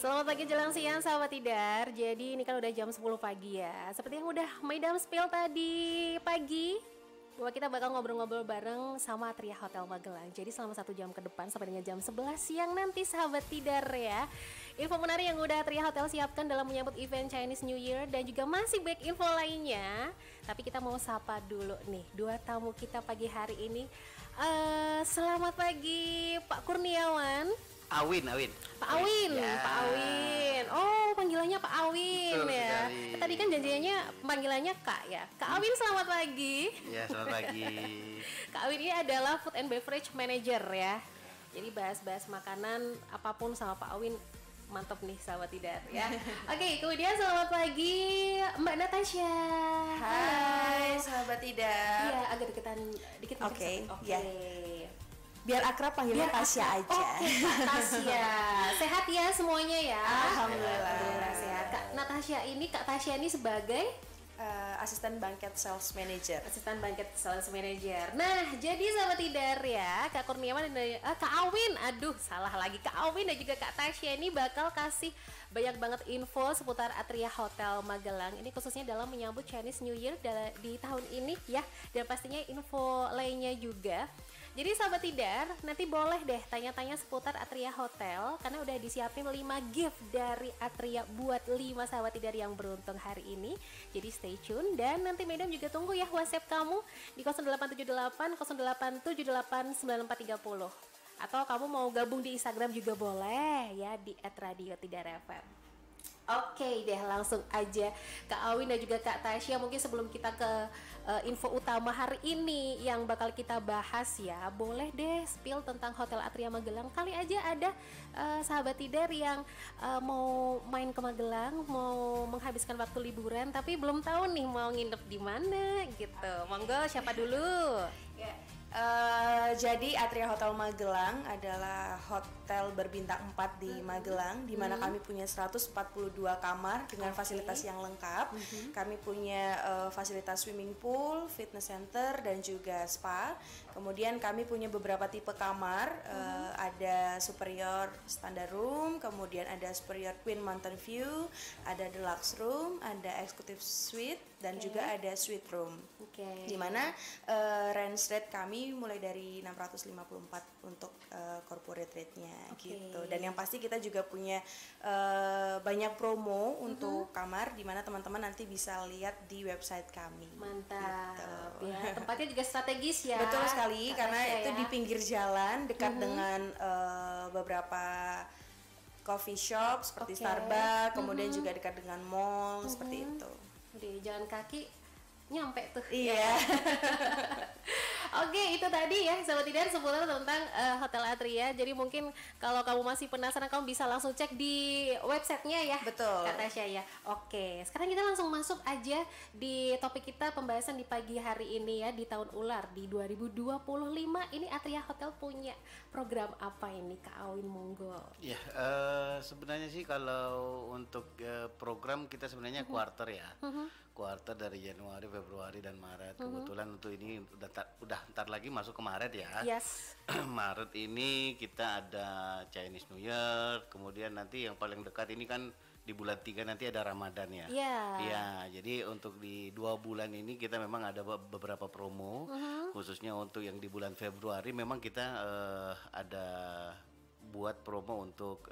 Selamat pagi jelang siang sahabat Tidar. Jadi ini kan udah jam 10 pagi ya. Seperti yang udah Maidam spill tadi pagi, bahwa kita bakal ngobrol-ngobrol bareng sama Atria Hotel Magelang. Jadi selama 1 jam ke depan sampai dengan jam 11 siang nanti sahabat Tidar ya. Info menarik yang udah Atria Hotel siapkan dalam menyambut event Chinese New Year dan juga masih back info lainnya. Tapi kita mau sapa dulu nih dua tamu kita pagi hari ini. Selamat pagi Pak Kurniawan. Awin. Pak Awin, ya. Pak Awin. Oh, panggilannya Pak Awin. Betul ya. sekali. Tadi kan janjiannya panggilannya Kak ya. Kak Awin, selamat pagi. Ya, selamat pagi. Kak Awin ini adalah Food and Beverage Manager ya. Jadi bahas-bahas makanan apapun sama Pak Awin mantap nih sahabat Tidar ya. Oke, kemudian selamat pagi Mbak Natasha. Hai sahabat Tidar. Iya, agak deketan dikit. Oke, Oke. ya. Biar akrab panggilnya Tasya aja. Oke, Kak Tasya. Sehat ya semuanya ya? Alhamdulillah. Sehat. Kak Natasha ini, Kak Tasya ini sebagai Asisten banquet sales manager. asisten banquet sales manager. Nah, jadi sahabat Tidar ya, Kak Kurniawan dan Kak Awin. Aduh, salah lagi. Kak Awin dan juga Kak Tasya ini bakal kasih banyak banget info seputar Atria Hotel Magelang. Ini khususnya dalam menyambut Chinese New Year di tahun ini ya. Dan pastinya info lainnya juga. Jadi sahabat Tidar, nanti boleh deh tanya-tanya seputar Atria Hotel karena udah disiapin 5 gift dari Atria buat 5 sahabat Tidar yang beruntung hari ini. Jadi stay tune dan nanti Madam juga tunggu ya WhatsApp kamu di 0878 0878 9430. Atau kamu mau gabung di Instagram juga boleh ya di @radio_tidar_fm. Oke deh, langsung aja Kak Awin dan juga Kak Tasya. Mungkin sebelum kita ke info utama hari ini yang bakal kita bahas ya, boleh deh spill tentang Hotel Atria Magelang. Kali aja ada sahabat Tidar yang mau main ke Magelang, mau menghabiskan waktu liburan tapi belum tahu nih mau nginep di mana gitu. Monggo, siapa dulu? Ya. Jadi Atria Hotel Magelang adalah hotel berbintang 4 di Magelang, di mana kami punya 142 kamar dengan fasilitas yang lengkap. Kami punya fasilitas swimming pool, fitness center, dan juga spa. Kemudian kami punya beberapa tipe kamar, ada superior standard room, kemudian ada superior queen mountain view, ada deluxe room, ada executive suite, dan juga ada suite room. Di mana range rate kami mulai dari 654 untuk corporate rate-nya gitu. Dan yang pasti kita juga punya banyak promo untuk kamar di mana teman-teman nanti bisa lihat di website kami. Mantap. Gitu. Ya, tempatnya juga strategis ya. Betul sekali, Kak karena Tasya itu ya. di pinggir jalan dekat dengan beberapa coffee shop seperti Starbucks, kemudian juga dekat dengan mall seperti itu. Di jalan kaki nyampe tuh. Iya. Oke, itu tadi ya sahabat Tidar seputar tentang Hotel Atria. Jadi mungkin kalau kamu masih penasaran, kamu bisa langsung cek di websitenya ya. Betul. Kak Tasya ya. Oke, sekarang kita langsung masuk aja di topik kita pembahasan di pagi hari ini ya, di tahun ular di 2025. Ini Atria Hotel punya program apa ini Kak Awin, monggo? Ya, sebenarnya sih kalau untuk program kita sebenarnya quarter ya. Quarter dari Januari, Februari, dan Maret. Kebetulan untuk ini udah ntar lagi masuk ke Maret ya. Yes. Maret ini kita ada Chinese New Year, kemudian nanti yang paling dekat ini kan di bulan 3 nanti ada Ramadan ya. Iya. Iya, jadi untuk di 2 bulan ini kita memang ada beberapa promo, khususnya untuk yang di bulan Februari memang kita ada buat promo untuk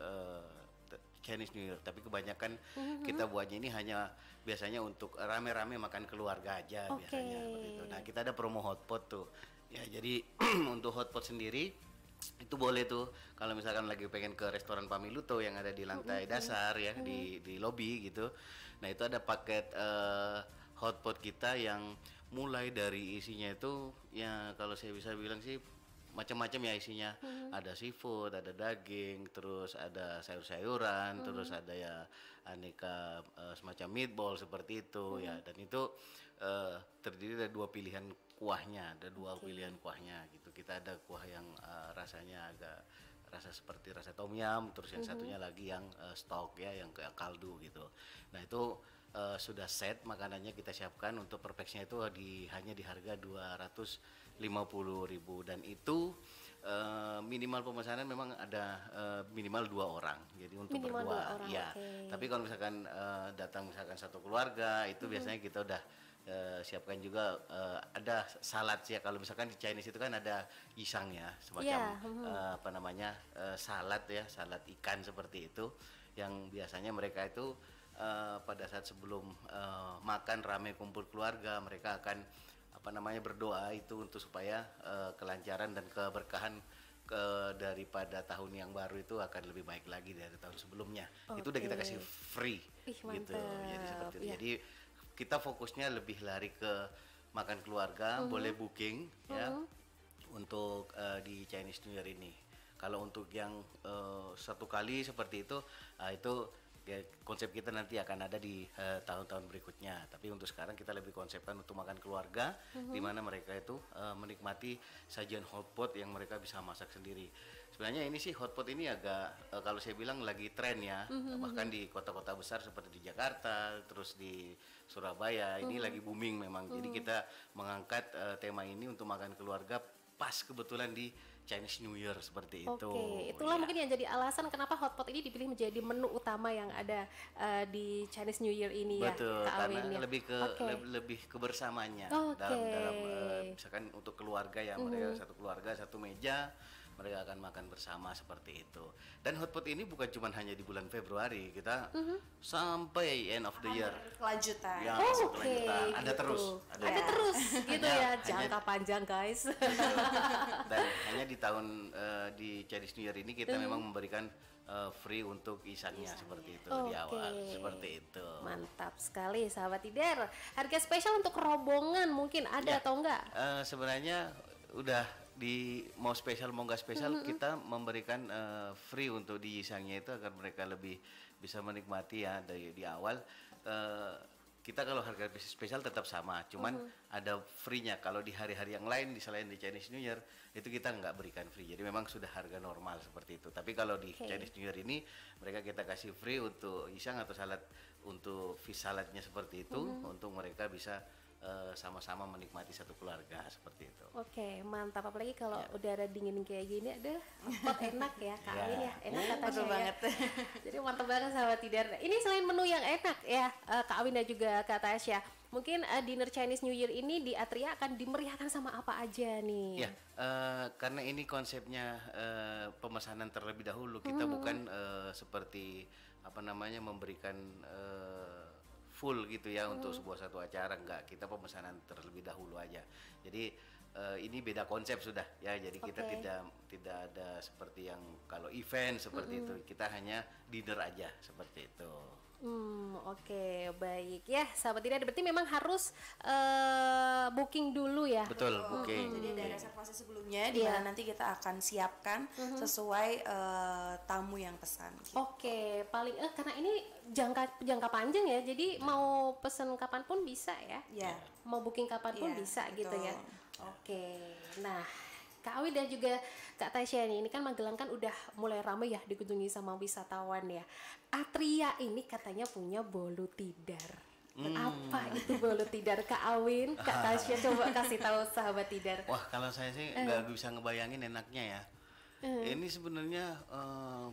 Chinese New Year, tapi kebanyakan kita buatnya ini hanya biasanya untuk rame-rame makan keluarga aja biasanya seperti itu. Nah, kita ada promo hotpot tuh. Ya, jadi untuk hotpot sendiri itu boleh tuh kalau misalkan lagi pengen ke restoran Pamiluto yang ada di lantai dasar ya, di lobby gitu. Nah, itu ada paket hotpot kita yang mulai dari isinya itu ya kalau saya bisa bilang sih macam-macam ya isinya. Ada seafood, ada daging, terus ada sayur-sayuran, terus ada ya aneka semacam meatball seperti itu ya. Dan itu terdiri dari 2 pilihan kuahnya, ada 2 pilihan kuahnya gitu. Kita ada kuah yang rasanya agak rasa seperti rasa tom yum, terus yang satunya lagi yang stok ya, yang kaldu gitu. Nah, itu sudah set makanannya kita siapkan untuk per pax-nya itu hanya di harga 250.000 dan itu minimal pemesanan memang ada minimal 2 orang, jadi untuk Minimal berdua. 2 orang, Ya. oke. Tapi kalau misalkan datang misalkan satu keluarga, itu biasanya kita udah siapkan juga ada salad ya. Kalau misalkan di Chinese itu kan ada yisang ya, semacam Iya, apa namanya salad ya, salad ikan seperti itu, yang biasanya mereka itu pada saat sebelum makan rame kumpul keluarga, mereka akan apa namanya berdoa itu untuk supaya kelancaran dan keberkahan daripada tahun yang baru itu akan lebih baik lagi dari tahun sebelumnya. Itu udah kita Oke. kasih free Ih, gitu. Jadi seperti itu. mantap. Iya. Jadi kita fokusnya lebih lari ke makan keluarga, boleh booking ya untuk di Chinese New Year ini. Kalau untuk yang satu kali seperti itu ya, konsep kita nanti akan ada di tahun-tahun berikutnya. Tapi untuk sekarang kita lebih konsepkan untuk makan keluarga, di mana mereka itu menikmati sajian hotpot yang mereka bisa masak sendiri. Sebenarnya ini sih hotpot ini agak kalau saya bilang lagi tren ya, bahkan di kota-kota besar seperti di Jakarta, terus di Surabaya ini lagi booming memang. Jadi kita mengangkat tema ini untuk makan keluarga pas kebetulan di Chinese New Year seperti itu. Oke, itulah Ya. mungkin yang jadi alasan kenapa hotpot ini dipilih menjadi menu utama yang ada di Chinese New Year ini Betul, ya, Kak karena Awin ya. lebih ke Oke. lebih kebersamanya Oke. dalam misalkan untuk keluarga ya, mereka satu keluarga satu meja, mereka akan makan bersama seperti itu. Dan hotpot ini bukan cuma hanya di bulan Februari, kita sampai end of the year. Kelanjutan. Ya, Oh, masih oke, kelanjutan. Ada gitu. terus, Ada terus gitu ya, hanya- jangka panjang guys. Dan hanya di tahun di Chinese New Year ini kita memang memberikan free untuk isangnya seperti itu di awal, Oke. seperti itu. Mantap sekali sahabat Tidar. Harga spesial untuk rombongan mungkin ada Ya. atau enggak? Sebenarnya udah mau spesial mau nggak spesial kita memberikan free untuk di isangnya itu agar mereka lebih bisa menikmati ya dari di awal. Kita kalau harga spesial tetap sama, cuman ada free-nya. Kalau di hari-hari yang lain selain di Chinese New Year itu kita nggak berikan free, jadi memang sudah harga normal seperti itu. Tapi kalau di Oke. Chinese New Year ini mereka kita kasih free untuk isang atau salad, untuk fish saladnya seperti itu, untuk mereka bisa sama-sama menikmati satu keluarga seperti itu. Oke, mantap. Apalagi kalau udara dingin kayak gini, aduh, hot enak ya Kak Ya. Awin ya. Enak kata Betul saya. banget. Jadi mantap banget sahabat Tidar. Ini selain menu yang enak ya, Kak Awin dan juga Kak Tasya. Mungkin dinner Chinese New Year ini di Atria akan dimeriahkan sama apa aja nih? Ya, karena ini konsepnya pemesanan terlebih dahulu, kita bukan seperti apa namanya memberikan full gitu ya untuk sebuah satu acara, enggak, kita pemesanan terlebih dahulu aja. Jadi ini beda konsep sudah ya, jadi kita Oke. tidak ada seperti yang kalau event seperti itu, kita hanya dinner aja seperti itu. Oke, baik ya sahabat Tidar. Berarti memang harus booking dulu ya? Betul, booking. Jadi ada reservasi sebelumnya di Iya. mana nanti kita akan siapkan sesuai tamu yang pesan. Gitu. Oke, paling karena ini jangka panjang ya, jadi mau pesen kapanpun bisa ya, Ya. mau booking kapanpun Iya, bisa gitu betul. ya. Oke, nah Kak Awi dan juga Kak Tasya nih, ini kan Magelang kan udah mulai ramai ya dikunjungi sama wisatawan ya. Atria ini katanya punya bolu tidar. Apa itu bolu tidar, Kak Awin, Kak Tasya, coba kasih tahu sahabat tidar. Wah, kalau saya sih nggak bisa ngebayangin enaknya ya. Ini sebenarnya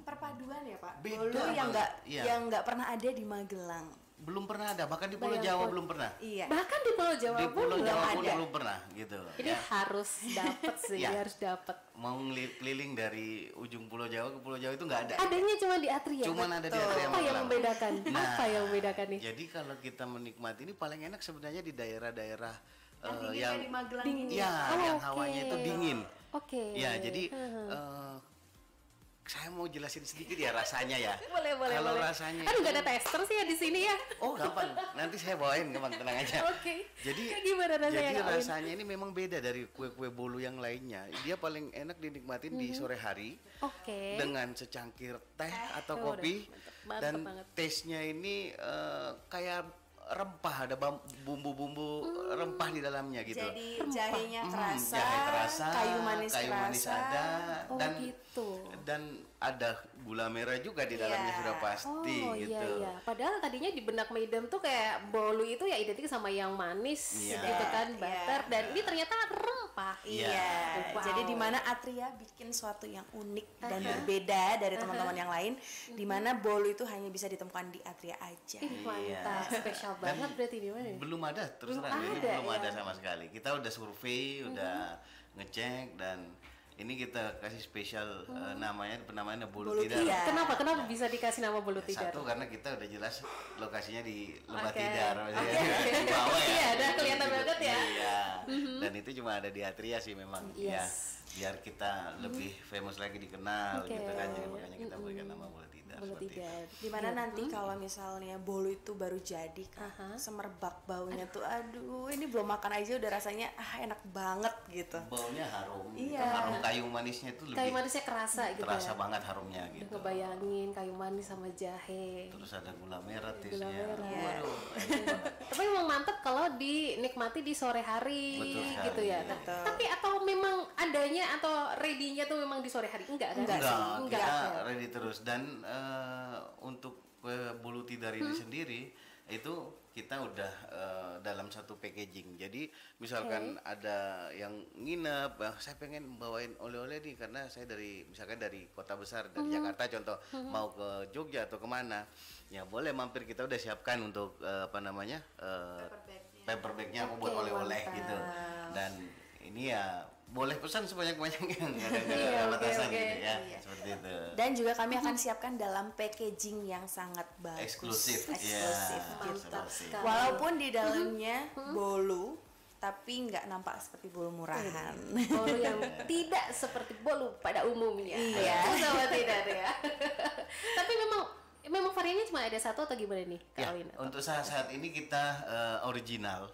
Perpaduan ya Pak. Beda Bolu yang banget, nggak iya. yang nggak pernah ada di Magelang. belum pernah ada, bahkan di Pulau Bayangkan. Jawa belum pernah. Iya. Bahkan di Pulau Jawa Di pun Pulau belum Jawa pun ada. belum pernah gitu. Ini Ya. harus dapet sih, Ya. harus dapet. Mau keliling dari ujung Pulau Jawa ke Pulau Jawa itu nggak ada. Adanya cuma di Atria. Cuman ada di Betul. Atria Apa yang Magelang. membedakan? Nah, Apa yang membedakan nih? Jadi kalau kita menikmati ini paling enak sebenarnya di daerah-daerah Yang di Magelang dingin. ini. ya Oh, yang oke. hawanya itu dingin. Oke. Ya, jadi saya mau jelasin sedikit ya rasanya ya. boleh. Kalau boleh. rasanya Aduh, nggak itu- ada tester sih ya di sini ya. Oh gampang, nanti saya bawain, gampang, tenang aja. Oke. Jadi Kayak gimana rasanya, Jadi Kak Awin? rasanya ini memang beda dari kue-kue bolu yang lainnya. Dia paling enak dinikmatin di sore hari Oke. dengan secangkir teh atau Oh, kopi, mantep dan banget. taste-nya ini kayak rempah, ada bumbu-bumbu rempah di dalamnya gitu. Jadi jahenya kerasa, jahe kerasa, kayu manis kerasa. ada, Oh, dan gitu. dan ada gula merah juga di dalamnya Iya. sudah pasti Oh gitu. iya. Padahal tadinya di benak Maidam tuh kayak bolu itu ya identik sama yang manis Iya. gitu kan, Iya. butter, dan ini ternyata rempah. Iya, Wow. jadi di mana Atria bikin suatu yang unik dan berbeda dari teman-teman yang lain, di mana bolu itu hanya bisa ditemukan di Atria aja. Ih, mantap, spesial Dan banget berarti di mana? Belum ada, terus Belum terang ini ada, belum ya. ada sama sekali. Kita udah survei, udah ngecek, dan ini kita kasih spesial penamaannya bolu Bolu tidar. tidar. Kenapa bisa dikasih nama bolu tidar? Satu karena kita udah jelas lokasinya di Lembah Oke. Tidar, Oke. di bawah ya. Iya, udah kelihatan banget ya. Iya. Dan itu cuma ada di Atria sih memang. Ya, Yes. biar kita lebih famous lagi dikenal Oke. gitu kan. Jadi makanya kita berikan nama bolu tidar. Bolu seperti itu. tidar. Dimana nanti kalau misalnya bolu itu baru jadi kan, semerbak baunya tuh, aduh ini belum makan aja udah rasanya enak banget gitu. Baunya harum. Iya. Harum kayu manisnya itu Kayu lebih manisnya kerasa gitu terasa ya. banget harumnya Udah gitu. ngebayangin kayu manis sama jahe. Terus ada gula merah Gula tisnya. merah. Waduh, enak banget. Tapi memang mantep kalau dinikmati di sore hari Betul sekali, gitu ya. Nah, betul. tapi atau memang adanya atau ready-nya tuh memang di sore hari? Enggak kan? Enggak, kita ya. ready terus. Dan untuk bolu tidar ini sendiri itu kita udah dalam satu packaging. Jadi misalkan ada yang nginep, saya pengen bawain oleh-oleh nih karena saya misalkan dari kota besar, dari Jakarta contoh, mau ke Jogja atau kemana, ya boleh mampir, kita udah siapkan untuk paper bagnya aku buat Oke, oleh-oleh mantap. gitu. Dan ini ya boleh pesan sebanyak-banyaknya, nggak ada Iya, oke, batasan oke. gitu ya, Iya. seperti itu. Dan juga kami akan siapkan dalam packaging yang sangat bagus, Eksklusif, eksklusif ya, gitu. Mantap seperti. sekali. Walaupun di dalamnya bolu, tapi nggak nampak seperti bolu murahan. Bolu yang tidak seperti bolu pada umumnya. Iya. Sama tidak ya. Tapi memang variannya cuma ada satu atau gimana nih, Kak Ya, Awin? untuk saat ini kita original,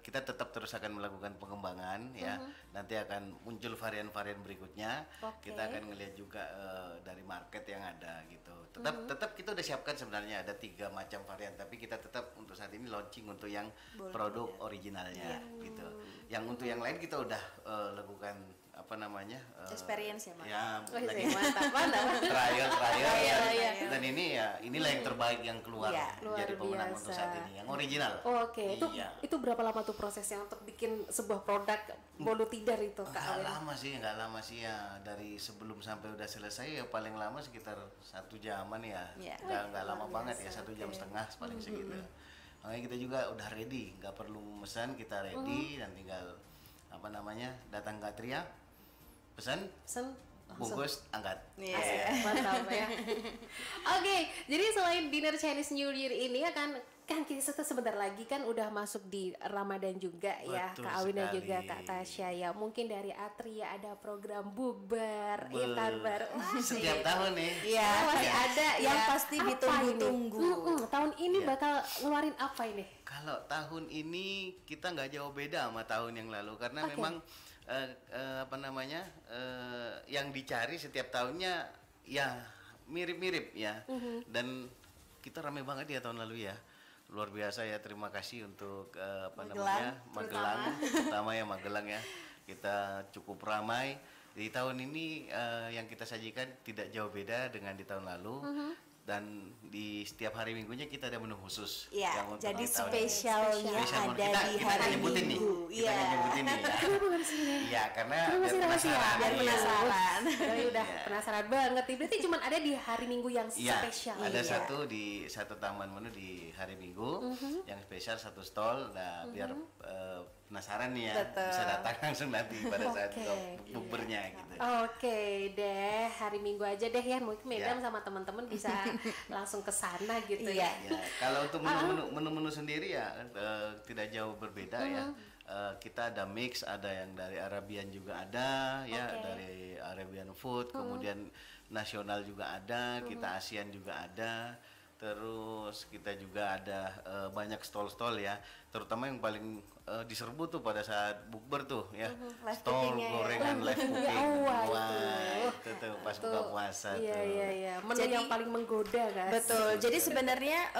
kita tetap terus akan melakukan pengembangan ya. Nanti akan muncul varian-varian berikutnya. Oke. Kita akan ngelihat juga dari market yang ada gitu. Tetap kita udah siapkan sebenarnya ada 3 macam varian, tapi kita tetap untuk saat ini launching untuk yang produk originalnya gitu. Yang untuk yang lain kita udah lakukan Experience ya, Mak? Ya, Oh, lagi mantap. trial Iya. dan ini ya inilah yang terbaik yang keluar Iya. jadi Luar pemenang biasa. untuk saat ini yang original. Oke, Iya. itu berapa lama tuh prosesnya untuk bikin sebuah produk bolu tidar itu, Kak Nggak Awin? lama sih ya, dari sebelum sampai udah selesai ya paling lama sekitar 1 jaman ya. Iya. Nggak lama banget ya, 1,5 jam paling segitu. Makanya kita juga udah ready, nggak perlu memesan, kita ready dan tinggal datang ke Atria, pesan, Pesen langsung. bungkus, angkat. Iya. Asik, mantap ya. Oke, jadi selain dinner Chinese New Year ini kan kita sebentar lagi kan udah masuk di Ramadan juga ya, Betul Kak Awin dan sekali. juga Kak Tasya ya. Mungkin dari Atria ada program bukber, Be- iftar bareng. Wah, Setiap tahun nih. Iya, masih ada yang ya. pasti Apa ditunggu-tunggu. ini? Tahun ini Iya. bakal ngeluarin apa ini? Kalau tahun ini kita nggak jauh beda sama tahun yang lalu karena Oke. memang yang dicari setiap tahunnya ya mirip-mirip ya. Dan kita rame banget ya tahun lalu ya. Luar biasa ya, terima kasih untuk Magelang, terutama ya Magelang ya. Kita cukup ramai. Di tahun ini yang kita sajikan tidak jauh beda dengan di tahun lalu. Dan di setiap hari minggunya kita ada menu khusus. Iya, yang untuk jadi di tahun ini. spesialnya Spesial ada kita, di kita hari nggak nyebutin nih. Minggu. Kita nggak nyebutin nih ya. Iya, karena Masih biar rahasia, penasaran. biar Iya. penasaran. Jadi udah penasaran banget nih. Berarti cuma ada di hari Minggu yang Iya, spesial. ada Iya. satu taman menu di hari Minggu yang spesial, satu stall. Nah, biar penasaran nih ya, Betul. bisa datang langsung nanti pada saat Oke. bukbernya gitu. Oke deh, hari Minggu aja deh ya. Mungkin Medam Ya. sama teman-teman bisa langsung ke sana gitu Iya. ya. Ya, kalau untuk menu-menu sendiri ya tidak jauh berbeda ya. Kita ada mix, ada yang dari Arabian juga ada ya, Oke. dari Arabian food, kemudian nasional juga ada, kita ASEAN juga ada. Terus kita juga ada banyak stall-stall ya, terutama yang paling diserbu tuh pada saat bukber tuh ya, Live stall cookingnya ya. gorengan live cooking. Oh, wah, Wah, itu. itu tuh pas buka puasa Iya tuh. iya iya. Menu Jadi- yang paling menggoda kan. Betul. Jadi sebenarnya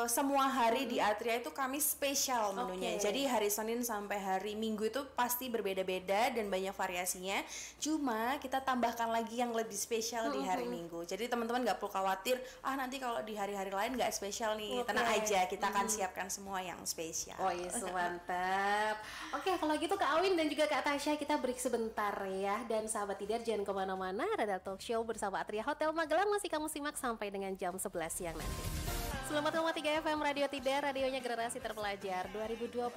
semua hari di Atria itu kami spesial menunya. Oke. Jadi hari Senin sampai hari Minggu itu pasti berbeda-beda dan banyak variasinya. Cuma kita tambahkan lagi yang lebih spesial di hari Minggu. Jadi teman-teman nggak perlu khawatir, nanti kalau di hari-hari lain nggak spesial nih. Oke. Tenang aja, kita akan siapkan semua yang spesial. Oh iya, mantap. Oke, kalau gitu Kak Awin dan juga Kak Tasya, kita break sebentar ya. Dan sahabat Tidar jangan kemana-mana, ada talk show bersama Atria Hotel Magelang masih kamu simak sampai dengan jam 11 siang nanti. 94,3 FM Radio Tidar, radionya generasi terpelajar 2025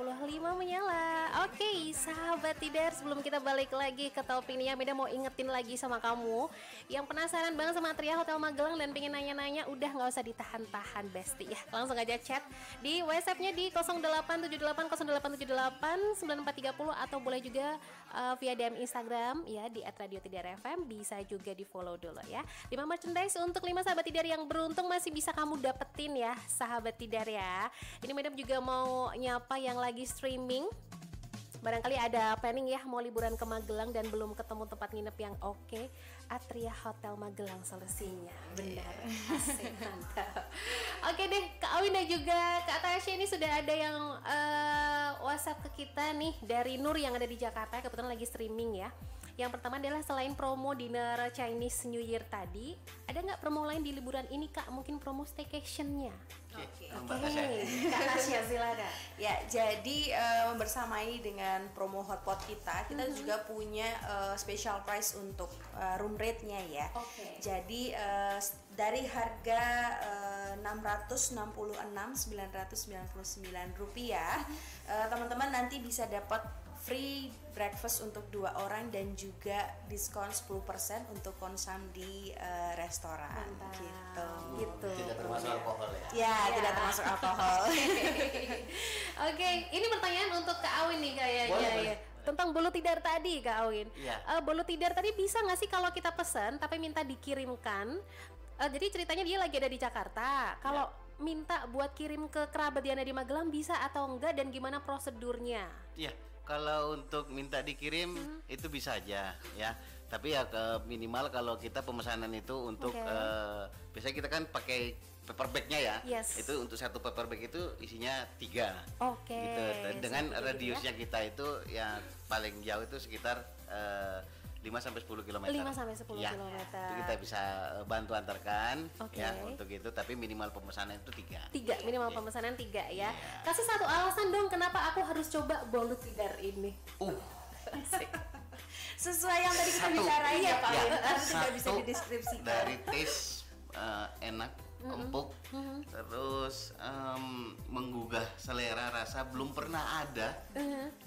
menyala. Oke, sahabat Tidar, sebelum kita balik lagi ke topik ini, Mida mau ingetin lagi sama kamu yang penasaran banget sama Atria Hotel Magelang dan pengen nanya-nanya, udah nggak usah ditahan-tahan Besti ya. Langsung aja chat di WhatsApp-nya di 087808789430 atau boleh juga via DM Instagram ya di @radiotidar_fm, bisa juga di follow dulu ya. 5 merchandise untuk 5 sahabat Tidar yang beruntung masih bisa kamu dapetin ya sahabat Tidar ya. Ini Madam juga mau nyapa yang lagi streaming. Barangkali ada planning ya mau liburan ke Magelang dan belum ketemu tempat nginep yang oke. Atria Hotel Magelang solusinya. Benar. Asik, mantap. Oke deh, Kak Awin dan juga Kak Tasya ini sudah ada yang WhatsApp ke kita nih dari Nur yang ada di Jakarta, kebetulan lagi streaming ya. Yang pertama adalah selain promo dinner Chinese New Year tadi, ada nggak promo lain di liburan ini Kak? Mungkin promo staycation-nya. Oke. Mbak Tasya. Kak Tasya silakan. Ya, jadi bersamai dengan promo hotpot kita juga punya special price untuk room rate-nya ya. Oke. Jadi dari harga 666.999 rupiah, teman-teman nanti bisa dapat free breakfast untuk 2 orang dan juga diskon 10% untuk konsum di restoran. Gitu. Tidak termasuk alkohol ya. Ya, tidak termasuk alkohol. Oke, ini pertanyaan untuk Kak Awin nih kayaknya Boleh. ya. Tentang bolu tidar tadi Kak Awin. Iya. Bolu tidar tadi bisa nggak sih kalau kita pesan tapi minta dikirimkan? Jadi ceritanya dia lagi ada di Jakarta. Kalau minta buat kirim ke kerabat yang ada di Magelang bisa atau enggak dan gimana prosedurnya? Iya, kalau untuk minta dikirim itu bisa aja ya. Tapi ya minimal kalau kita pemesanan itu untuk Oke. biasanya kita kan pakai paper bag-nya ya. Yes. Itu untuk satu paper bag itu isinya 3. Oke. Gitu. Dan dengan seperti itu radiusnya kita itu ya paling jauh itu sekitar 5 sampai 10 km. 5 sampai 10 ya, kilometer. Itu kita bisa bantu antarkan Oke. ya untuk itu, tapi minimal pemesanan itu 3. 3, minimal pemesanan 3 ya. Kasih satu alasan dong kenapa aku harus coba bolu tidar ini. Asik. Sesuai yang tadi kita Satu. bicarain ya Pak Ya, Win, harus tidak bisa satu, dideskripsikan. dari taste enak, empuk, terus menggugah selera rasa, belum pernah ada,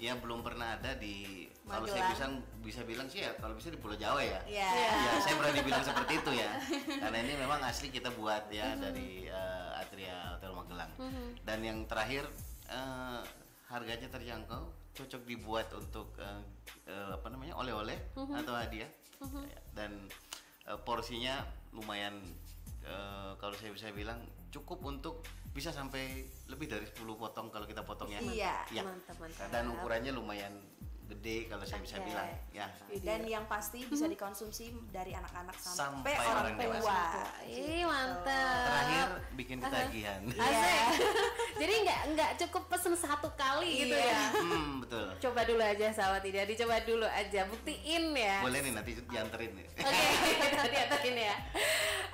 ya belum pernah ada di, kalau saya bisa bilang sih ya, kalau bisa di Pulau Jawa ya. Iya. Ya, saya berani bilang seperti itu ya, karena ini memang asli kita buat ya dari Atria Hotel Magelang. Dan yang terakhir harganya terjangkau, cocok dibuat untuk oleh-oleh atau hadiah. Dan porsinya lumayan, kalau saya bisa bilang cukup untuk bisa sampai lebih dari 10 potong kalau kita potongnya. Iya. Ya. Mantap, mantap. Dan ukurannya lumayan gede kalau saya bisa Oke. bilang ya. Dan yang pasti bisa dikonsumsi dari anak-anak sampai, Sampai orang orang tua. dewasa. Ih, mantap. Terakhir bikin ketagihan. Asik. Jadi nggak cukup pesen satu kali gitu ya. Betul. Coba dulu aja sahabat tidak, dicoba dulu aja, buktiin ya. Boleh nih nanti dianterin nih. Oke, kita diantarin ya.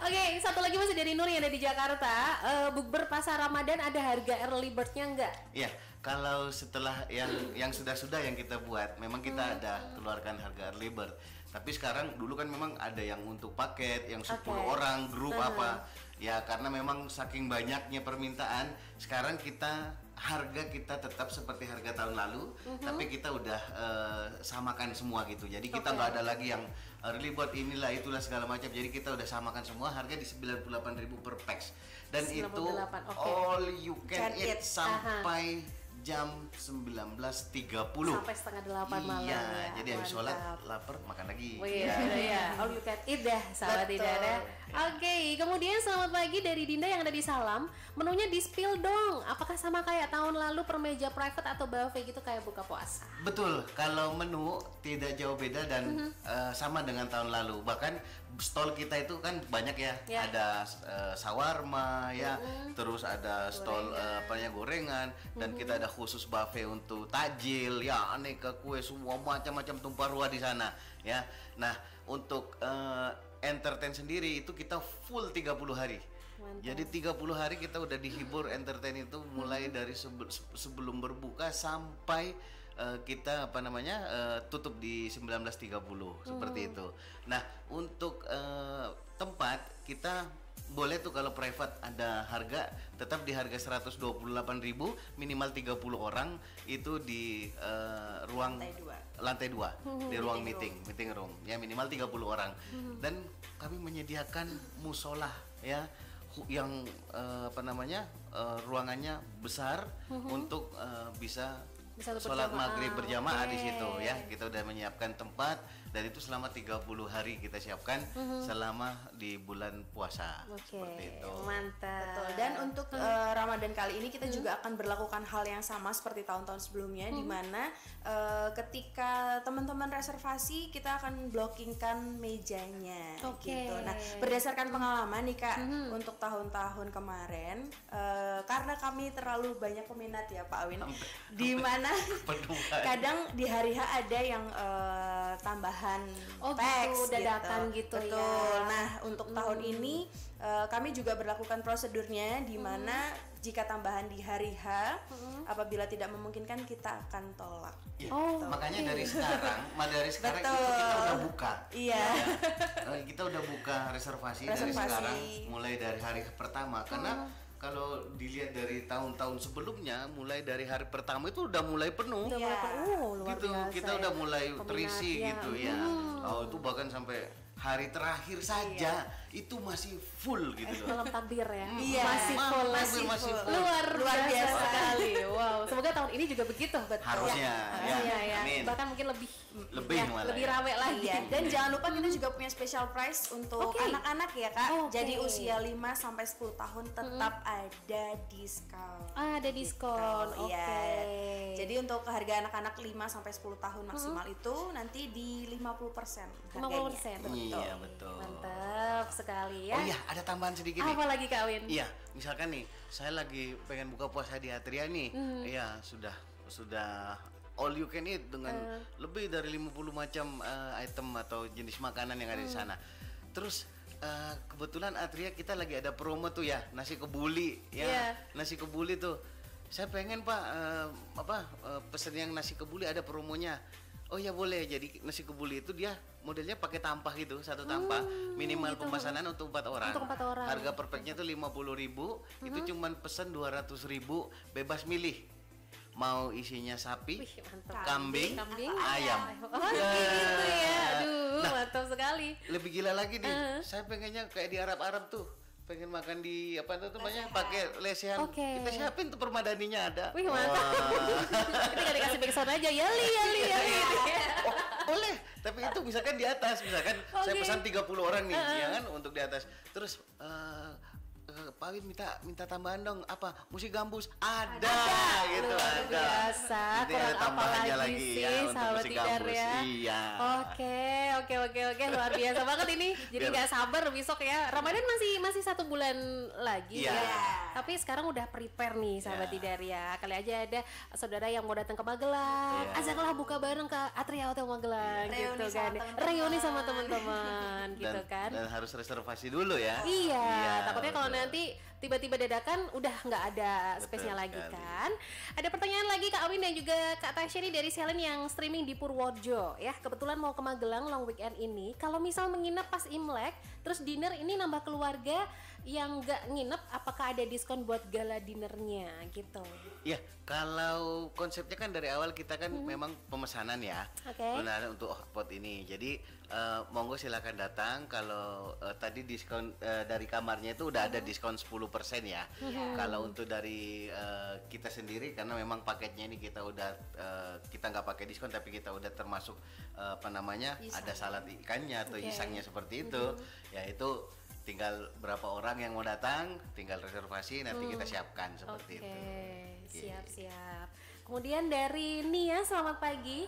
Oke, satu lagi masih dari Nur yang ada di Jakarta. Bukber pasar Ramadan ada harga early bird-nya nggak? Iya, kalau setelah yang sudah-sudah yang kita buat, memang kita ada keluarkan harga early bird. Tapi sekarang dulu kan memang ada yang untuk paket, yang 10 orang, grup apa. Ya karena memang saking banyaknya permintaan, sekarang harga kita tetap seperti harga tahun lalu, tapi kita udah samakan semua gitu. Jadi kita nggak ada lagi yang early bird inilah itulah segala macam. Jadi kita udah samakan semua, harga di 98.000 per pax. Dan 98, itu oke. all you can eat Can eat. sampai jam 19.30. Sampai setengah 8 malam Iya, ya. jadi habis sholat Mantap. lapar makan lagi. Wih, Ya. iya. all you can eat dah, sahabat Betul. tidak ada. Oke, kemudian selamat pagi dari Dinda yang ada di Salam. Menunya di spill dong. Apakah sama kayak tahun lalu per meja private atau buffet gitu kayak buka puasa? Betul, kalau menu tidak jauh beda dan sama dengan tahun lalu. Bahkan stall kita itu kan banyak ya, Ya. ada sawarma ya, terus ada stall gorengan, dan kita ada khusus buffet untuk takjil ya, aneka kue semua macam-macam tumpah ruah di sana ya. Nah, untuk entertain sendiri itu kita full 30 hari. Mantap. Jadi 30 hari kita udah dihibur entertain itu mulai dari sebelum berbuka sampai kita tutup di 19.30 seperti itu. Nah, untuk tempat kita boleh tuh kalau private ada harga tetap di harga 128.000, minimal 30 orang itu di ruang lantai 2 di ruang meeting room ya, minimal 30 orang. Dan kami menyediakan musola ya yang ruangannya besar untuk bisa sholat maghrib berjamaah di situ ya. Kita udah menyiapkan tempat dan itu selama 30 hari kita siapkan selama di bulan puasa. Seperti itu. Mantap. Betul. Dan untuk Ramadan kali ini kita juga akan berlakukan hal yang sama seperti tahun-tahun sebelumnya, di mana ketika teman-teman reservasi kita akan blockingkan mejanya. Oke. Gitu. Nah, berdasarkan pengalaman nih Kak, untuk tahun-tahun kemarin karena kami terlalu banyak peminat ya Pak Awin, di mana kadang di hari H ada yang tambahan teks dadakan gitu ya. Betul. Nah, untuk tahun ini kami juga berlakukan prosedurnya di mana jika tambahan di hari H apabila tidak memungkinkan kita akan tolak. Ya, makanya dari sekarang Betul. itu kita udah buka. Iya. Kita udah buka reservasi dari sekarang mulai dari hari pertama, karena kalau dilihat dari tahun-tahun sebelumnya mulai dari hari pertama itu udah mulai penuh. Udah mulai luar Gitu, biasa kita ya udah mulai terisi peminatnya. gitu ya. Itu bahkan sampai hari terakhir saja itu masih full gitu loh. Malam takbir ya. Iya. Masih Masih full. full. Luar biasa biasa. sekali. Wow, semoga tahun ini juga begitu, betul. Harusnya, ya. Harusnya ya. Amin. Bahkan mungkin lebih Malah lebih ya. rame lagi. Iya, dan jangan lupa kita juga punya special price untuk Oke. anak-anak ya Kak. Oke. Jadi usia 5 sampai 10 tahun tetap ada diskon. Ada diskon. Gitu, Oke. iya. Jadi untuk harga anak-anak 5 sampai 10 tahun maksimal itu nanti di 50% harganya. 50%. Iya, betul. Mantap sekali ya. Oh iya, ada tambahan sedikit nih. Apa lagi Kak Win? Iya, misalkan nih, saya lagi pengen buka puasa di Atria nih. Iya, sudah all you can eat dengan lebih dari 50 macam item atau jenis makanan yang ada di sana. Terus kebetulan Atria kita lagi ada promo tuh ya, nasi kebuli ya. Iya. Nasi kebuli tuh. Saya pengen Pak pesen yang nasi kebuli, ada promonya. Oh ya boleh, jadi nasi kebuli itu dia modelnya pakai tampah gitu, satu tampah, minimal pemesanan untuk 4 orang. Untuk 4 orang. Harga per packnya tuh 50.000, itu cuman pesen 200.000, bebas milih. Mau isinya sapi, Wih, mantap. kambing, Kambing, ayam. Oh, gitu ya. Aduh, Nah, mantap sekali. lebih gila lagi nih, saya pengennya kayak di Arab-Arab tuh. Pengen makan di apa tuh namanya, pakai lesehan. Oke. Kita siapin tuh permadaninya ada. Wih, mantap. Kita nggak dikasih backsound aja, yali. Oh, boleh, tapi itu misalkan di atas, misalkan saya Oke. pesan 30 orang nih, ya kan, untuk di atas. Terus Pak Win minta tambahan dong, apa? Musik gambus ada gitu, Luar ada. biasa, Nanti kurang ada apa tambahannya lagi sih, untuk sahabat musik Tidar gambus. ya. Iya. Oke, luar biasa banget ini. Jadi Biar- nggak sabar besok ya. Ramadan masih 1 bulan lagi Iya. ya. Tapi sekarang udah prepare nih sahabat Iya. Tidar ya. Kali aja ada saudara yang mau datang ke Magelang, Iya. ajaklah buka bareng ke Atria Hotel Magelang Reuni gitu sama kan. teman-teman. Reuni sama teman-teman gitu kan. Dan harus reservasi dulu ya. Iya, takutnya kalau betul. nanti tiba-tiba dadakan udah nggak ada space-nya Betul lagi sekali. kan. Ada pertanyaan lagi Kak Awin dan juga Kak Tasya nih dari Selen yang streaming di Purworejo ya. Kebetulan mau ke Magelang long weekend ini. Kalau misal menginap pas Imlek, terus dinner ini nambah keluarga yang nggak nginep, apakah ada diskon buat gala dinernya gitu? Ya, kalau konsepnya kan dari awal kita kan memang pemesanan ya. Oke. Benar untuk hotpot ini. Jadi Monggo silakan datang. Kalau tadi diskon dari kamarnya itu udah ada diskon 10% ya. Kalau untuk dari kita sendiri, karena memang paketnya ini kita udah kita nggak pakai diskon, tapi kita udah termasuk apa namanya, ada salad ikannya atau isangnya seperti itu. Ya itu tinggal berapa orang yang mau datang, tinggal reservasi, nanti kita siapkan seperti itu. Siap. Kemudian dari Nia, selamat pagi.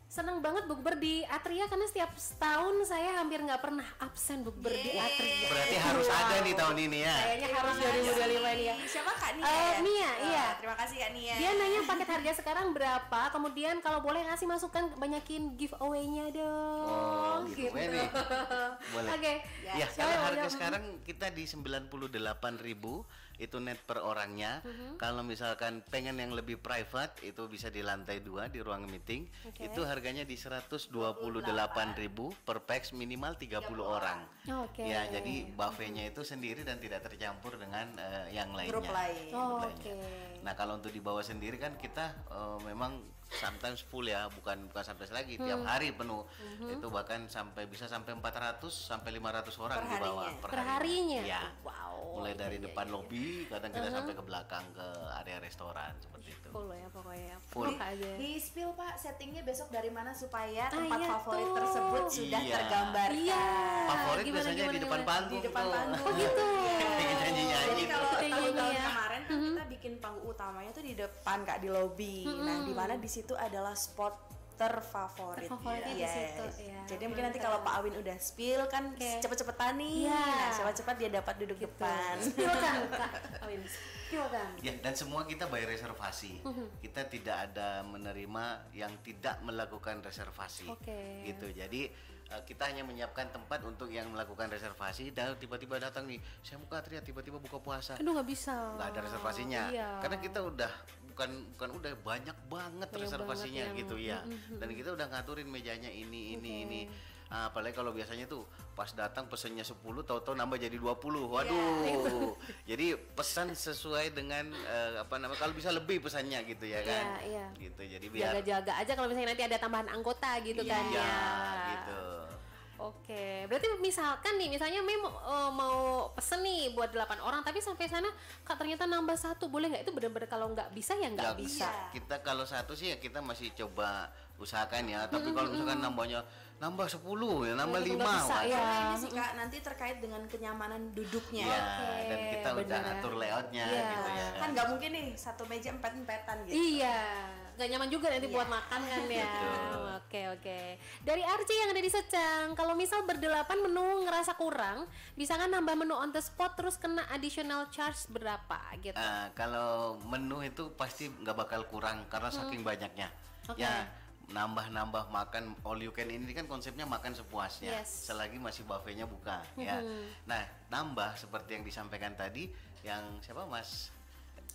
Senang banget bukber di Atria karena setiap tahun saya hampir nggak pernah absen bukber di Atria. Berarti harus ada nih tahun ini ya. Kayaknya harus 2025 ini ya. Siapa Kak Nia? Nia, iya. Terima kasih Kak Nia. Dia nanya paket harga sekarang berapa, kemudian kalau boleh ngasih masukan banyakin giveaway-nya dong. Oh, giveaway nih. Boleh. Oke. Ya, kalau harga sekarang kita di 98.000 itu net per orangnya. Kalau misalkan pengen yang lebih private, itu bisa di lantai 2 di ruang meeting. Itu harganya di 128.000 per pax, minimal 30 orang. Ya, jadi buffetnya itu sendiri dan tidak tercampur dengan yang lainnya. Grup lain. Nah, kalau untuk dibawa sendiri kan kita memang sometimes full ya, bukan sometimes lagi, tiap hari penuh. Itu bahkan bisa sampai 400 sampai 500 orang dibawa per harinya. Ya. Wow. Mulai dari depan lobi, kadang kita sampai ke belakang ke area restoran seperti itu. Full ya pokoknya. Full. Aja. Di spill Pak, settingnya besok dari mana supaya tempat favorit tersebut sudah Iya. tergambarkan. Iya. Favorit biasanya di depan panggung. Di depan tuh. panggung. Oh gitu. Pengen nyanyi-nyanyi. Jadi kalau tahun-tahun ya. kemarin kan kita bikin panggung utamanya tuh di depan Kak, di lobi. Nah, di mana di situ adalah spot terfavorit. Favoritnya di situ, ya. Jadi mungkin nanti kalau Pak Awin udah spill kan cepet-cepetan nih. Iya. Nah, cepat-cepat dia dapat duduk depan. Silakan Kak Awin. Silakan. Ya, dan semua kita bayar reservasi. Kita tidak ada menerima yang tidak melakukan reservasi. Gitu. Jadi kita hanya menyiapkan tempat untuk yang melakukan reservasi, dan tiba-tiba datang nih, saya buka Atria, tiba-tiba buka puasa. Aduh nggak bisa. Nggak ada reservasinya. Karena kita udah bukan udah banyak banget reservasinya banget gitu ya. Dan kita udah ngaturin mejanya ini. Apalagi kalau biasanya tuh pas datang pesennya 10, tahu-tahu nambah jadi 20. Waduh. Jadi pesan sesuai dengan kalau bisa lebih pesannya gitu ya kan. Gitu. Jadi biar jaga-jaga aja kalau misalnya nanti ada tambahan anggota gitu kan ya. Gitu. Oke, berarti misalnya mau pesen nih buat 8 orang, tapi sampai sana Kak ternyata nambah 1, boleh nggak? Itu benar-benar kalau nggak bisa ya nggak bisa. Kita kalau 1 sih ya kita masih coba usahakan ya, tapi kalau misalkan nambah 10 ya, nambah 5. Bisa, ya. Ini sih Kak, nanti terkait dengan kenyamanan duduknya. Ya, dan kita udah atur layoutnya gitu ya. Kan nggak mungkin nih satu meja empet-empetan gitu. Iya, nggak nyaman juga nanti buat makan kan ya. Oke. Dari Arci yang ada di Secang, kalau misal berdelapan menu ngerasa kurang, bisa kan nambah menu on the spot terus kena additional charge berapa gitu? Kalau menu itu pasti nggak bakal kurang karena saking banyaknya. Ya, nambah makan all you can ini kan konsepnya makan sepuasnya. Selagi masih buffetnya buka ya. Nah, nambah seperti yang disampaikan tadi, yang siapa Mas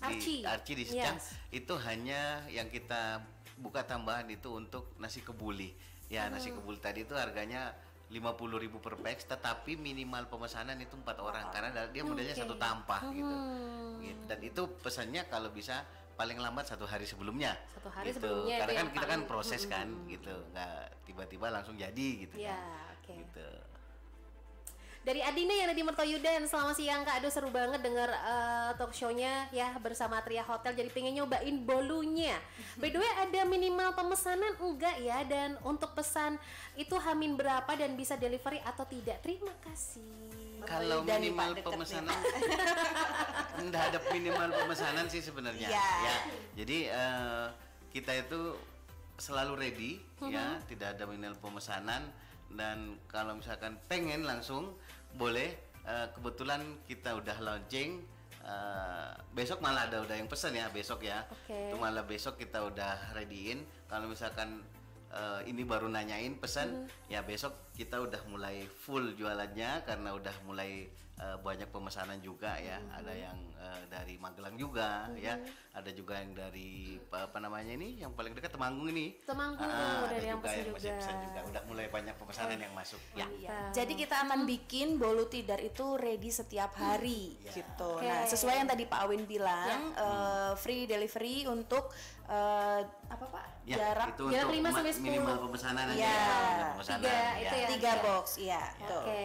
Arci di Secang, itu hanya yang kita buka tambahan itu untuk nasi kebuli. Ya, nasi kebuli tadi itu harganya 50.000 per pax, tetapi minimal pemesanan itu 4 orang karena dia modelnya satu tampah gitu. Dan itu pesannya kalau bisa paling lambat 1 hari sebelumnya. 1 hari gitu. sebelumnya. Karena kan kita kan proses kan gitu, nggak tiba-tiba langsung jadi gitu. Iya, kan. oke. Gitu. Dari Adina yang ada di Mertoyudan, selamat siang Kak. Aduh seru banget denger talk show-nya ya bersama Atria Hotel. Jadi pengen nyobain bolunya. By the way, ada minimal pemesanan enggak ya? Dan untuk pesan itu hamin berapa dan bisa delivery atau tidak? Terima kasih. Kalau minimal pemesanan enggak ada minimal pemesanan sih sebenarnya. Ya. Jadi kita itu selalu ready ya, tidak ada minimal pemesanan. Dan kalau misalkan pengen langsung boleh, kebetulan kita udah launching besok, malah udah yang pesen ya besok ya. Itu malah besok kita udah readyin. Kalau misalkan ini baru nanyain pesan ya, besok kita udah mulai full jualannya karena udah mulai banyak pemesanan juga ya. Ada yang dari Magelang juga ya, ada juga yang dari apa namanya ini yang paling dekat Temanggung ini. Dari yang juga pesan yang masih pesan juga. Udah mulai banyak pemesanan yang masuk ya. Jadi kita akan bikin bolu tidar itu ready setiap hari gitu. Nah, sesuai yang tadi Pak Awin bilang, free delivery untuk apa Pak? Ya, Jarak itu jarak untuk 5 sampai 10. minimal pemesanan aja Ya. ya. Pemesanan, Tiga, ya. itu ya. 3 box, iya. Tuh. Oke.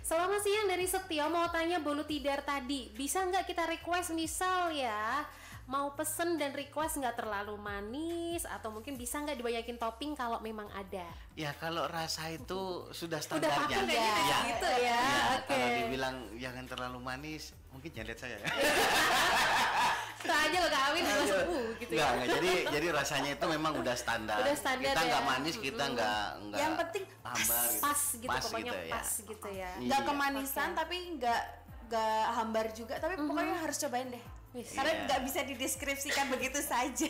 Selamat siang dari Setio, mau tanya bolu tidar tadi. Bisa nggak kita request misal ya, mau pesen dan request nggak terlalu manis atau mungkin bisa nggak dibanyakin topping kalau memang ada? Ya kalau rasa itu sudah Udah standarnya. pakem kayaknya Ya. gitu ya. Ya, Oke. kalau dibilang jangan terlalu manis, mungkin jangan lihat saya. Kita aja lo kawin langsung gitu ya. Enggak, jadi rasanya itu memang udah standar. Udah standar kita nggak ya. manis, kita nggak Yang penting hambar gitu. Pas gitu pokoknya gitu ya. pas gitu ya. Nggak Iya. kemanisan tapi nggak hambar juga, tapi pokoknya harus cobain deh. Wis. Karena Iya. nggak bisa dideskripsikan begitu saja.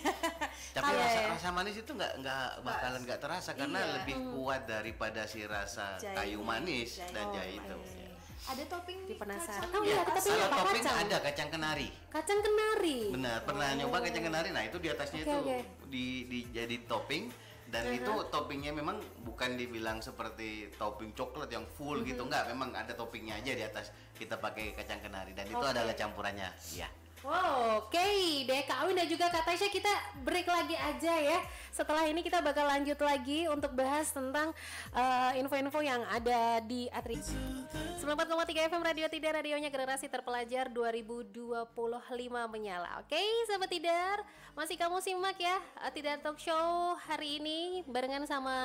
Tapi Iya. rasa manis itu nggak bakalan nggak terasa karena Iya. lebih kuat daripada si rasa Jahe. kayu manis Jahe. dan Oh, jahe itu. manis. Ya. Ada topping Di penasaran. kacang. Oh iya, tapi Kalau apa topping kacang? ada kacang kenari. Kacang kenari. Benar, pernah nyoba kacang kenari. Nah, itu di atasnya Oke, itu oke. jadi topping dan itu toppingnya memang bukan dibilang seperti topping coklat yang full gitu, enggak, memang ada toppingnya aja di atas. Kita pakai kacang kenari dan itu Oke. adalah campurannya. Ya. Wow, oke deh Kak Awin dan juga Kak Tasya, kita break lagi aja ya. Setelah ini kita bakal lanjut lagi untuk bahas tentang info-info yang ada di Atri 94,3 FM Radio Tidar, radionya generasi terpelajar 2025 menyala. Oke, sahabat Tidar, masih kamu simak ya Tidar Talk Show hari ini barengan sama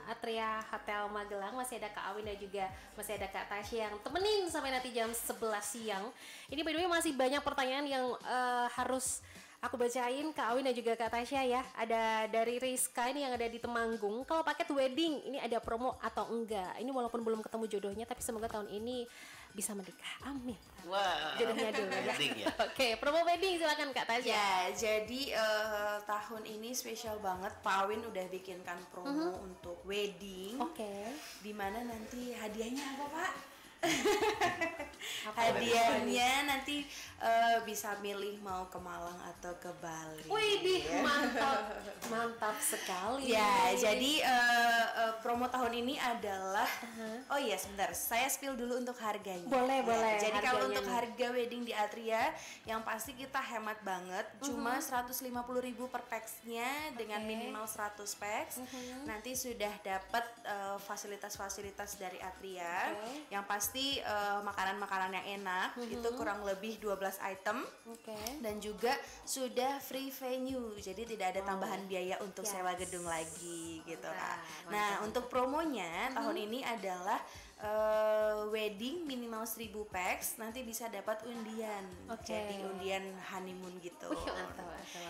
Atria Hotel Magelang. Masih ada Kak Awin dan juga masih ada Kak Tasya yang temenin sampai nanti jam 11 siang. Ini by the way masih banyak pertanyaan yang harus aku bacain Kak Awin dan juga Kak Tasya ya. Ada dari Rizka ini yang ada di Temanggung. Kalau paket wedding ini ada promo atau enggak? Ini walaupun belum ketemu jodohnya tapi semoga tahun ini bisa menikah. Amin. Wah. Jodohnya dulu ya. Wedding ya. Oke, promo wedding silakan Kak Tasya. Ya, jadi tahun ini spesial banget. Pak Awin udah bikinkan promo untuk wedding. Oke. Dimana nanti hadiahnya apa Pak? Apa Hadiahnya nanti bisa milih mau ke Malang atau ke Bali. Wih, mantap. Mantap sekali. Ya, jadi promo tahun ini adalah oh iya sebentar, saya spill dulu untuk harganya. Boleh, Ya, boleh, Jadi kalau harganya untuk nih. harga wedding di Atria yang pasti kita hemat banget, cuma 150.000 per packsnya dengan minimal 100 packs. Nanti sudah dapat fasilitas-fasilitas dari Atria. Oke. Yang pasti makanan-makanan yang enak, itu kurang lebih 12 item. Oke. Dan juga sudah free venue, jadi tidak ada tambahan biaya untuk Yes. sewa gedung lagi gitu Mantap, Kak. Nah untuk promonya tahun ini adalah wedding minimal 1000 packs, nanti bisa dapat undian. Oke. Jadi undian honeymoon gitu. Wih, mantap.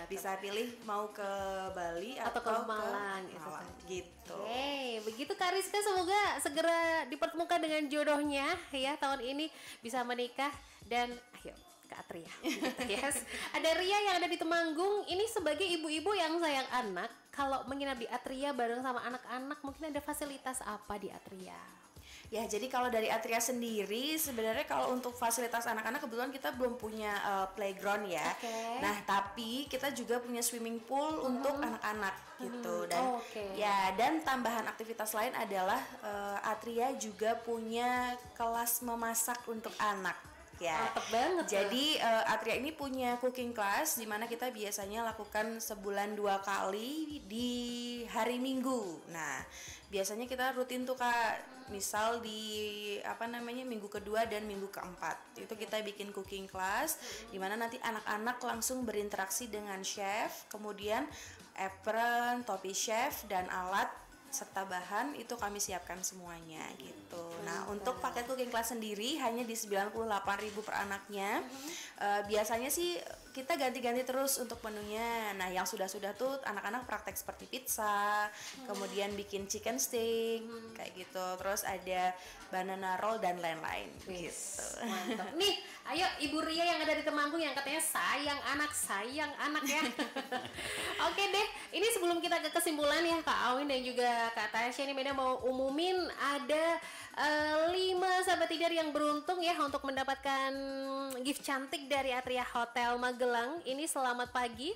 Bisa pilih mau ke Bali Atau atau, ke Malang, itu Malang, tadi. gitu. Oke, begitu Kak Rizka, semoga segera dipertemukan dengan jodohnya ya tahun ini bisa menikah dan ayo ke Atria. Gitu, yes. Ada Ria yang ada di Temanggung. Ini sebagai ibu-ibu yang sayang anak, kalau menginap di Atria bareng sama anak-anak mungkin ada fasilitas apa di Atria? Ya, jadi kalau dari Atria sendiri sebenarnya kalau untuk fasilitas anak-anak kebetulan kita belum punya playground ya. Oke. Nah, tapi kita juga punya swimming pool untuk anak-anak gitu dan Oh, oke. ya dan tambahan aktivitas lain adalah Atria juga punya kelas memasak untuk anak. Ya. Mantep banget. Jadi Atria ini punya cooking class di mana kita biasanya lakukan sebulan 2 kali di hari Minggu. Nah, biasanya kita rutin tuh Kak, misal di minggu kedua dan minggu keempat itu kita bikin cooking class di mana nanti anak-anak langsung berinteraksi dengan chef, kemudian apron, topi chef dan alat serta bahan itu kami siapkan semuanya gitu. Nah, untuk paket cooking class sendiri hanya di 98.000 per anaknya. Biasanya sih kita ganti-ganti terus untuk menunya. Nah, yang sudah-sudah tuh anak-anak praktek seperti pizza, kemudian bikin chicken steak kayak gitu. Terus ada banana roll dan lain-lain gitu. Mantap. Nih, ayo Ibu Ria yang ada di Temanggung yang katanya sayang anak ya. Oke deh, ini sebelum kita ke kesimpulan ya Kak Awin dan juga Kak Tasya, ini Meda mau umumin ada 5 sahabat tidar yang beruntung ya untuk mendapatkan gift cantik dari Atria Hotel Magelang. Ini selamat pagi.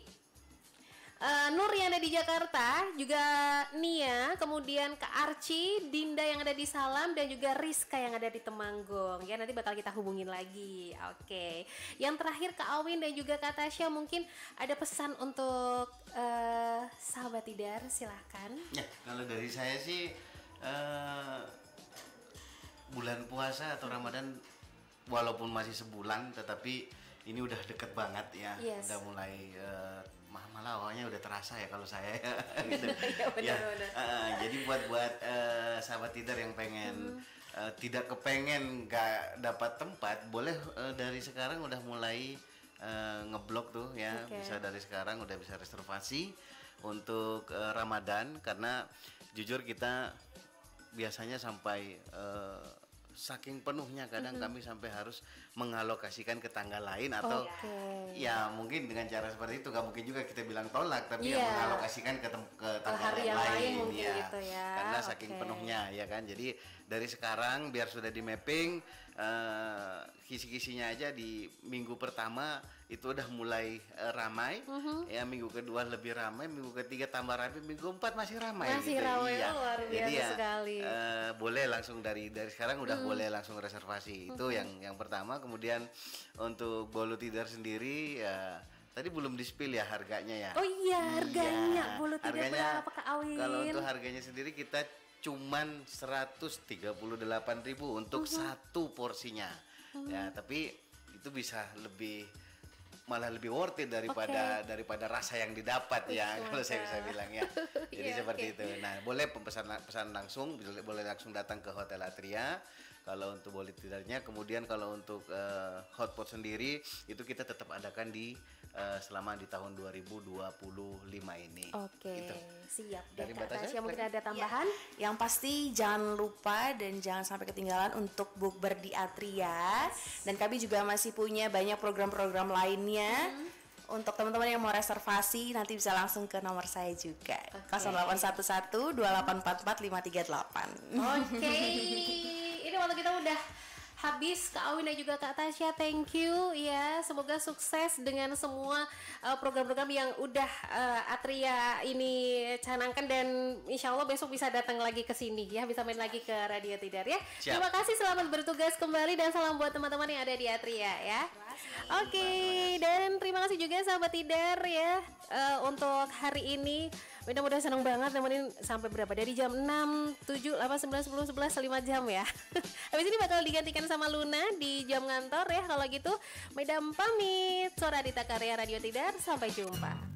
Nur yang ada di Jakarta, juga Nia, kemudian Kak Archie, Dinda yang ada di Salam, dan juga Rizka yang ada di Temanggung. Ya, nanti bakal kita hubungin lagi. Oke. Yang terakhir Kak Awin dan juga Kak Tasya, mungkin ada pesan untuk sahabat Tidar, silahkan. Ya, kalau dari saya sih bulan puasa atau Ramadan walaupun masih sebulan, tetapi ini udah deket banget ya. Yes. Udah mulai malah awalnya udah terasa ya kalau saya ya, gitu. Ya, Jadi buat sahabat Tidar yang pengen tidak kepengen gak dapat tempat, boleh dari sekarang udah mulai ngeblok tuh ya. Bisa dari sekarang udah bisa reservasi untuk Ramadan, karena jujur kita biasanya sampai saking penuhnya kadang kami sampai harus mengalokasikan ke tanggal lain, atau ya mungkin dengan cara seperti itu nggak mungkin juga kita bilang tolak, tapi ya mengalokasikan ke tanggal hari yang lain ya, gitu ya. karena saking penuhnya ya kan. Jadi dari sekarang biar sudah di mapping, kisi-kisinya aja di minggu pertama itu udah mulai ramai, ya minggu kedua lebih ramai, minggu ketiga tambah ramai, minggu empat masih ramai. Masih gitu. ramai, Iya. luar biasa Jadi ya, sekali. boleh langsung dari sekarang udah boleh langsung reservasi. Itu yang pertama. Kemudian untuk Bolu Tidar sendiri ya tadi belum di-spill ya harganya ya. Oh iya, harganya Bolu Tidar harganya, berapa Kak Awin? kalau untuk harganya sendiri kita cuman 138.000 untuk satu porsinya. Ya, tapi itu bisa malah lebih worth it daripada rasa yang didapat ya, kalau saya bisa bilang ya. Jadi seperti itu. Nah, boleh pesan langsung, boleh langsung datang ke Hotel Atria kalau untuk Bolu Tidarnya. Kemudian kalau untuk hotpot sendiri itu kita tetap adakan di selama di tahun 2025 ini. Gitu. Siap. Dari Kak Batasnya, Tasya mungkin ada tambahan? Yang pasti jangan lupa dan jangan sampai ketinggalan untuk bukber di Atria. Dan kami juga masih punya banyak program-program lainnya. Untuk teman-teman yang mau reservasi nanti bisa langsung ke nomor saya juga. 0811 2844 538. Oke. Ini waktu kita udah habis. Kak Awin dan juga Kak Tasya, thank you ya. Semoga sukses dengan semua program-program yang udah Atria ini canangkan, dan insya Allah besok bisa datang lagi ke sini ya, bisa main lagi ke Radio Tidar ya. Siap. Terima kasih, selamat bertugas kembali, dan salam buat teman-teman yang ada di Atria ya. Oke, dan terima kasih juga sahabat Tidar ya untuk hari ini. Mudah-mudahan senang banget nemenin sampai berapa? Dari jam 6, 7, 8, 9, 10, 11, 5 jam ya. Habis ini bakal digantikan sama Luna di jam ngantor ya. Kalau gitu, Medam pamit. Suara Dita Karya Radio Tidar, sampai jumpa.